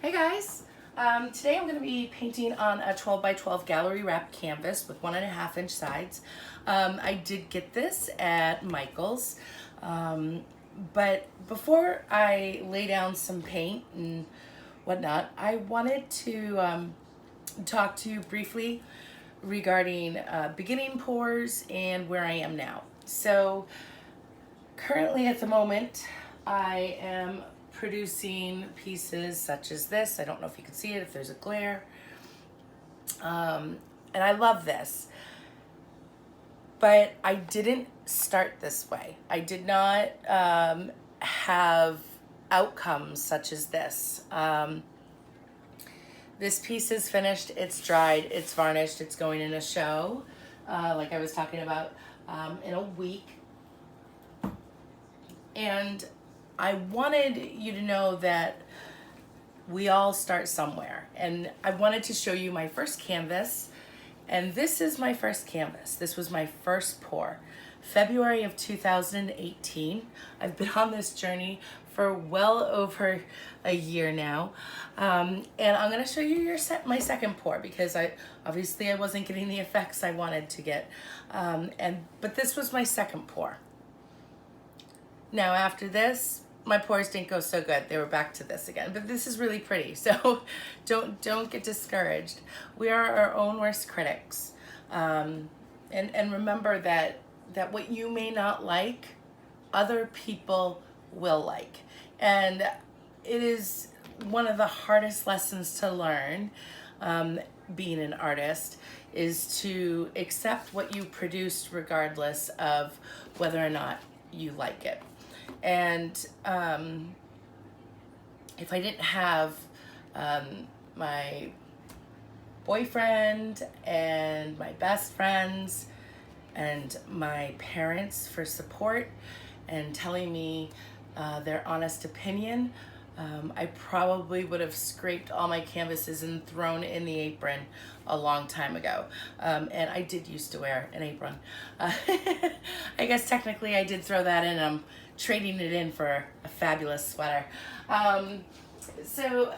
Hey guys, today I'm going to be painting on a 12 by 12 gallery wrap canvas with 1.5 inch sides. I did get this at Michael's, but before I lay down some paint and whatnot, I wanted to talk to you briefly regarding beginning pours and where I am now. So currently at the moment, I am producing pieces such as this. I don't know if you can see it, if there's a glare. And I love this. But I didn't start this way. I did not have outcomes such as this. This piece is finished, it's dried, it's varnished, it's going in a show, like I was talking about, in a week. And I wanted you to know that we all start somewhere. And I wanted to show you my first canvas. And this is my first canvas. This was my first pour. February of 2018. I've been on this journey for well over a year now. And I'm gonna show you my second pour because I wasn't getting the effects I wanted to get. But this was my second pour. Now after this, my pours didn't go so good. They were back to this again, but this is really pretty. So don't get discouraged. We are our own worst critics. And remember that what you may not like, other people will like. And it is one of the hardest lessons to learn, being an artist, is to accept what you produced regardless of whether or not you like it. And if I didn't have my boyfriend and my best friends and my parents for support and telling me their honest opinion, I probably would have scraped all my canvases and thrown in the apron a long time ago. And I did used to wear an apron. I guess technically I did throw that in. I'm trading it in for a fabulous sweater. So,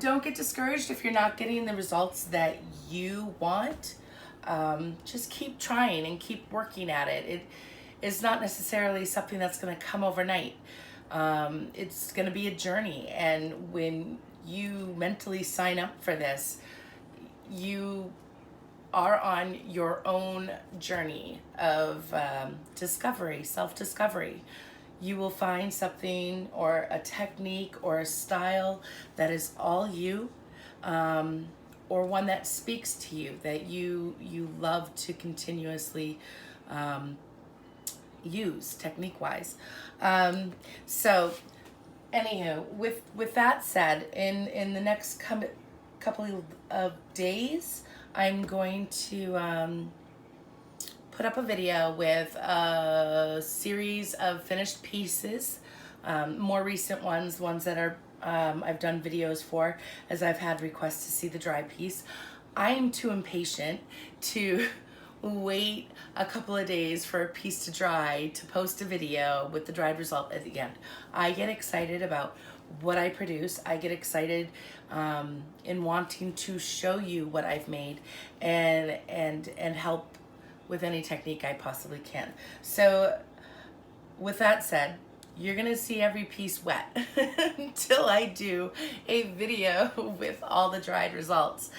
don't get discouraged if you're not getting the results that you want. Just keep trying and keep working at it. It is not necessarily something that's going to come overnight. It's going to be a journey, and when you mentally sign up for this, you are on your own journey of discovery, self-discovery. You will find something or a technique or a style that is all you, or one that speaks to you, that you love to continuously use technique-wise. So anywho, with that said, in the next couple of days, I'm going to put up a video with a series of finished pieces, more recent ones that are I've done videos for, as I've had requests to see the dry piece. I am too impatient to wait a couple of days for a piece to dry to post a video with the dried result at the end. I get excited about what I produce. I get excited in wanting to show you what I've made and help with any technique I possibly can. So with that said, you're gonna see every piece wet until I do a video with all the dried results,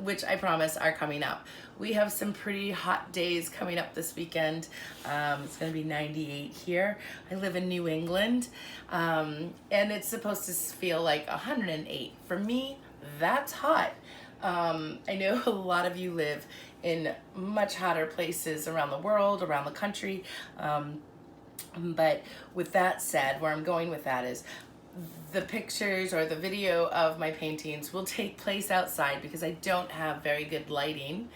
which I promise are coming up. We have some pretty hot days coming up this weekend. It's gonna be 98 here. I live in New England, and it's supposed to feel like 108. For me, that's hot. I know a lot of you live in much hotter places around the world, around the country. But with that said, where I'm going with that is the pictures or the video of my paintings will take place outside because I don't have very good lighting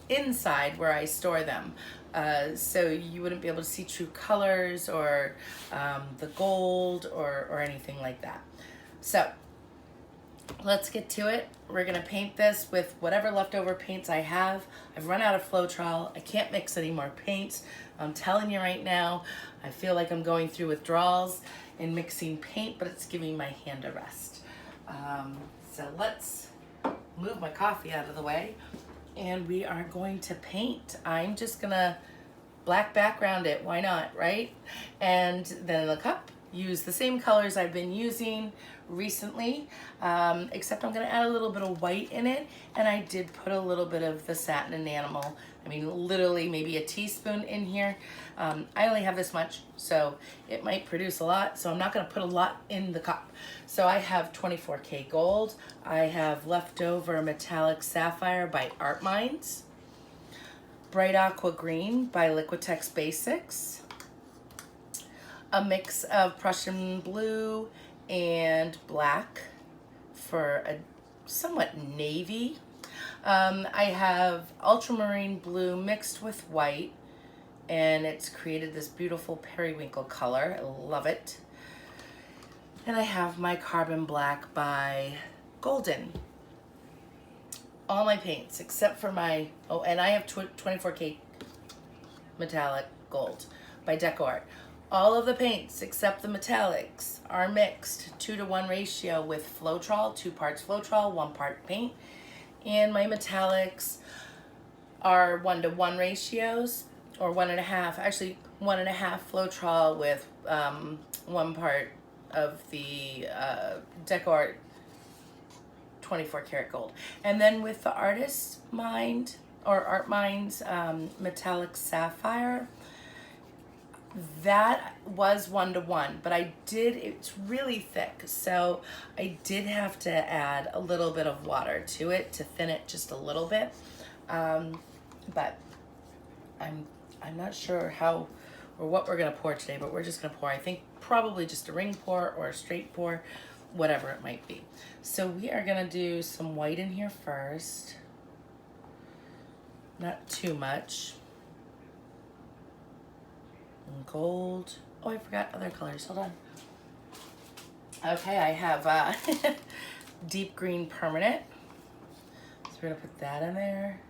inside where I store them. So you wouldn't be able to see true colors or the gold or anything like that. So let's get to it. We're gonna paint this with whatever leftover paints I have. I've run out of Floetrol. I can't mix any more paints. I'm telling you right now, I feel like I'm going through withdrawals, in mixing paint, but it's giving my hand a rest. So let's move my coffee out of the way, and we are going to paint. I'm just gonna black background it, why not, right? And then in the cup, use the same colors I've been using recently, except I'm gonna add a little bit of white in it, and I did put a little bit of the satin enamel. I mean, literally maybe a teaspoon in here. I only have this much, so it might produce a lot, so I'm not gonna put a lot in the cup. So I have 24K gold, I have leftover metallic sapphire by Art Minds, bright aqua green by Liquitex Basics, a mix of Prussian blue and black for a somewhat navy. I have ultramarine blue mixed with white, and it's created this beautiful periwinkle color. I love it. And I have my carbon black by Golden. All my paints except for my, oh, and I have 24K metallic gold by DecoArt. All of the paints except the metallics are mixed 2-to-1 ratio with Floetrol, 2 parts Floetrol, 1 part paint. And my metallics are 1-to-1 ratios, or 1.5, actually 1.5 Floetrol with 1 part of the DecoArt 24 karat gold. And then with the Artist Mind, or Art Minds metallic sapphire, that was 1-to-1, but I did, it's really thick, so I did have to add a little bit of water to it to thin it just a little bit. But I'm not sure how or what we're gonna pour today, but we're just gonna pour, I think probably just a ring pour or a straight pour, whatever it might be. So we are gonna do some white in here first, not too much. And gold. Oh, I forgot other colors. Hold on. Okay, I have deep green permanent. So we're gonna put that in there.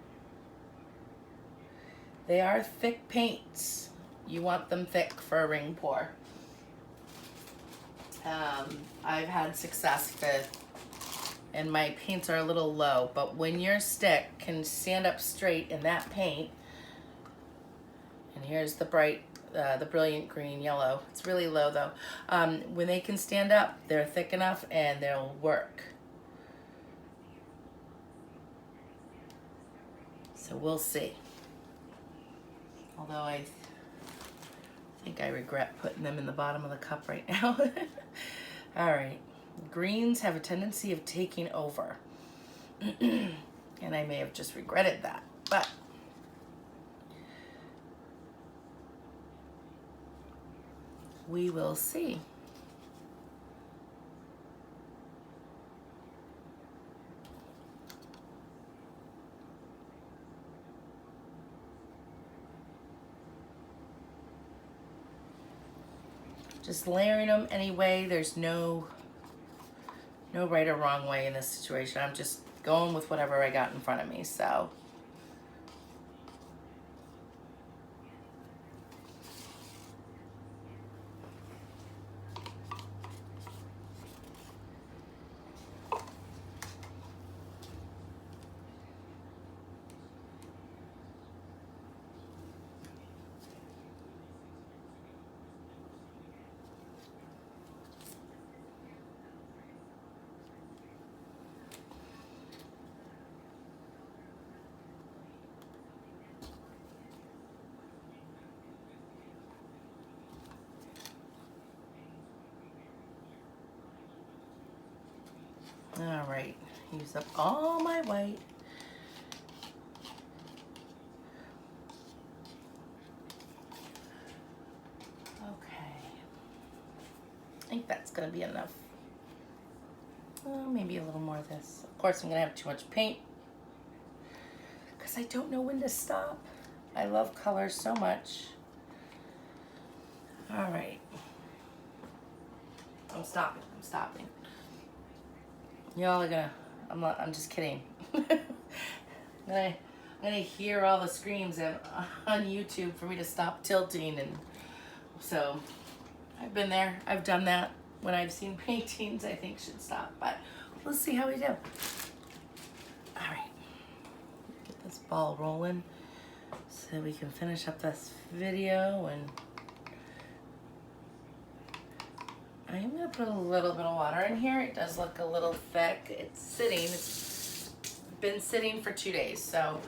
They are thick paints. You want them thick for a ring pour. I've had success with, and my paints are a little low, but when your stick can stand up straight in that paint, and here's the bright, the brilliant green yellow. It's really low though. When they can stand up, they're thick enough and they'll work. So we'll see. Although I think I regret putting them in the bottom of the cup right now. All right. Greens have a tendency of taking over. And I may have just regretted that, but we will see. Just layering them anyway. There's no right or wrong way in this situation. I'm just going with whatever I got in front of me, so. All right, use up all my white. Okay, I think that's gonna be enough. Maybe a little more of this. Of course, I'm gonna have too much paint because I don't know when to stop. I love color so much. All right, I'm stopping. Y'all are gonna, I'm just kidding. I'm gonna hear all the screams on YouTube for me to stop tilting, and so I've been there. I've done that when I've seen paintings I think should stop, but let's see how we do. All right, get this ball rolling so we can finish up this video. And I'm gonna put a little bit of water in here. It does look a little thick. It's sitting. It's been sitting for 2 days, so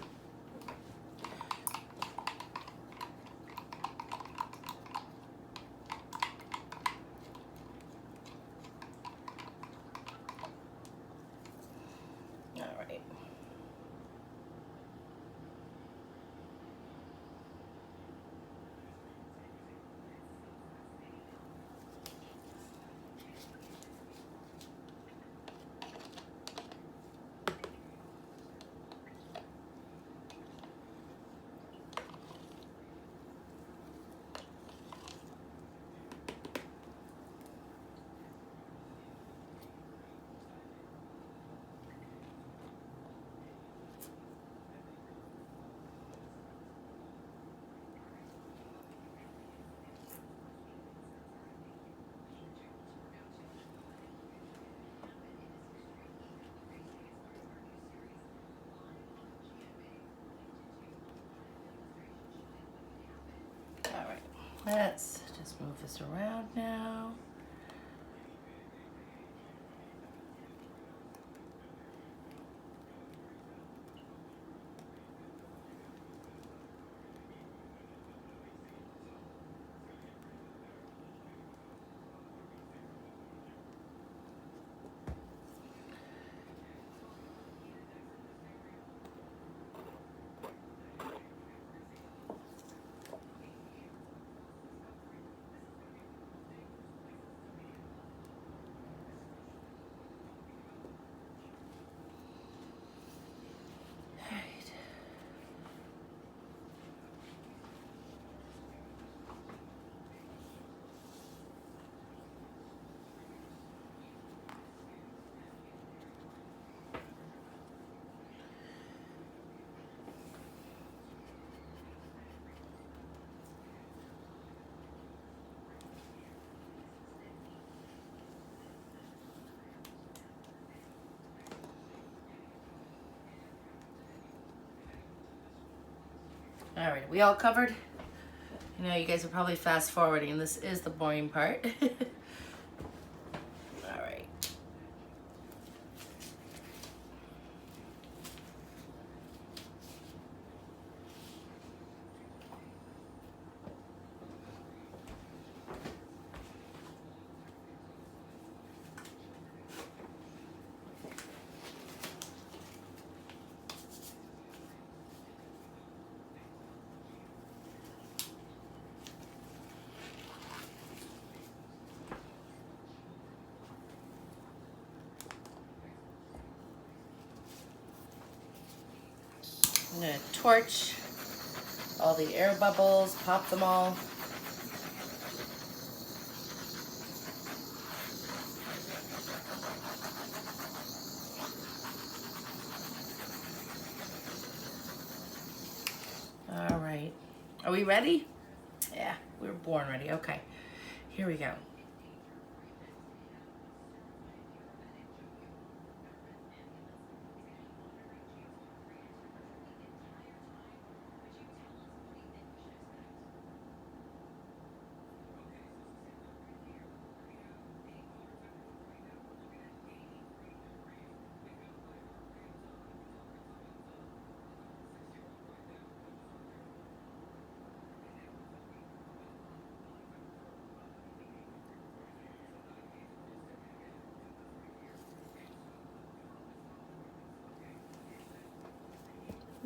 all right. All right, let's just move this around now. All right, we all covered? I know you guys are probably fast forwarding. This is the boring part. All right. I'm gonna torch all the air bubbles, pop them all. All right, are we ready? Yeah, we were born ready. Okay, here we go.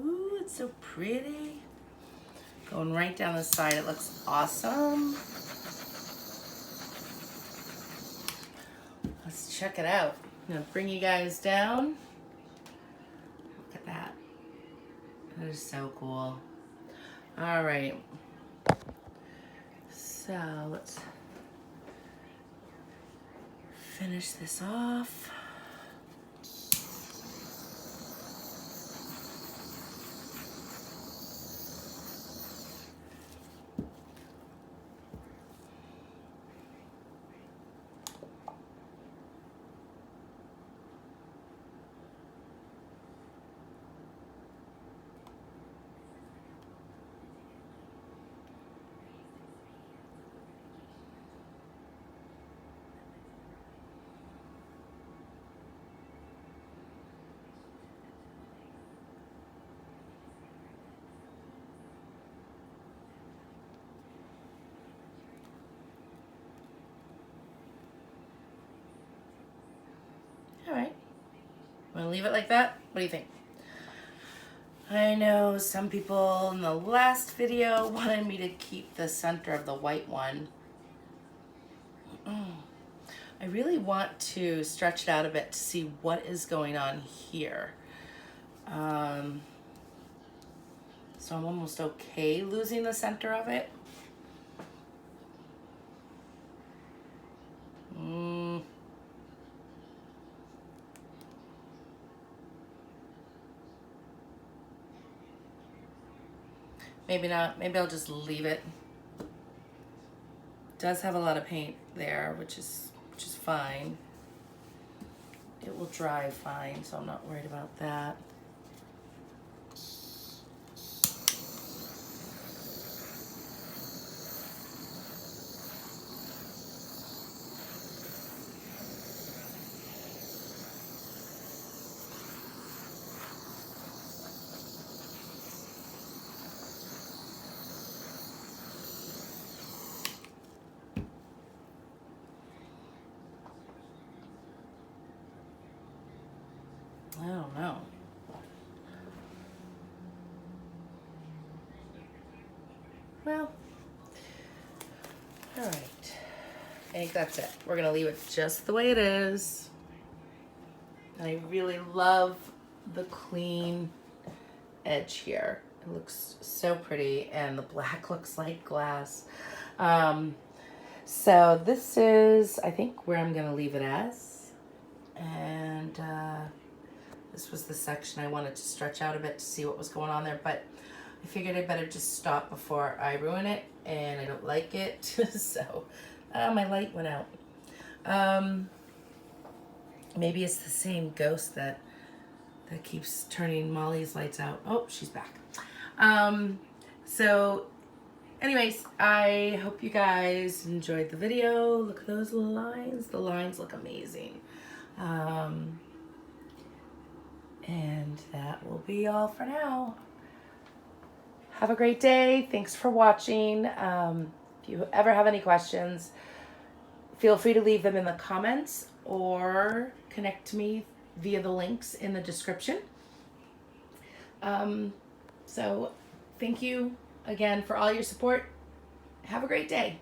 Ooh, it's so pretty. Going right down the side, it looks awesome. Let's check it out. I'm gonna bring you guys down. Look at that. That is so cool. All right. So let's finish this off. All right. Want to leave it like that? What do you think? I know some people in the last video wanted me to keep the center of the white one. I really want to stretch it out a bit to see what is going on here. So I'm almost okay losing the center of it. Maybe not. Maybe I'll just leave it. Does have a lot of paint there, which is fine. It will dry fine, so I'm not worried about that. I don't know. Well, all right. I think that's it. We're gonna leave it just the way it is. And I really love the clean edge here. It looks so pretty, and the black looks like glass. So this is, I think, where I'm gonna leave it as. And this was the section I wanted to stretch out a bit to see what was going on there, but I figured I better just stop before I ruin it, and I don't like it. So my light went out. Maybe it's the same ghost that keeps turning Molly's lights out. Oh, she's back. So anyways, I hope you guys enjoyed the video. Look at those lines. The lines look amazing. And that will be all for now. Have a great day. Thanks for watching. If you ever have any questions, feel free to leave them in the comments or connect to me via the links in the description. So thank you again for all your support. Have a great day.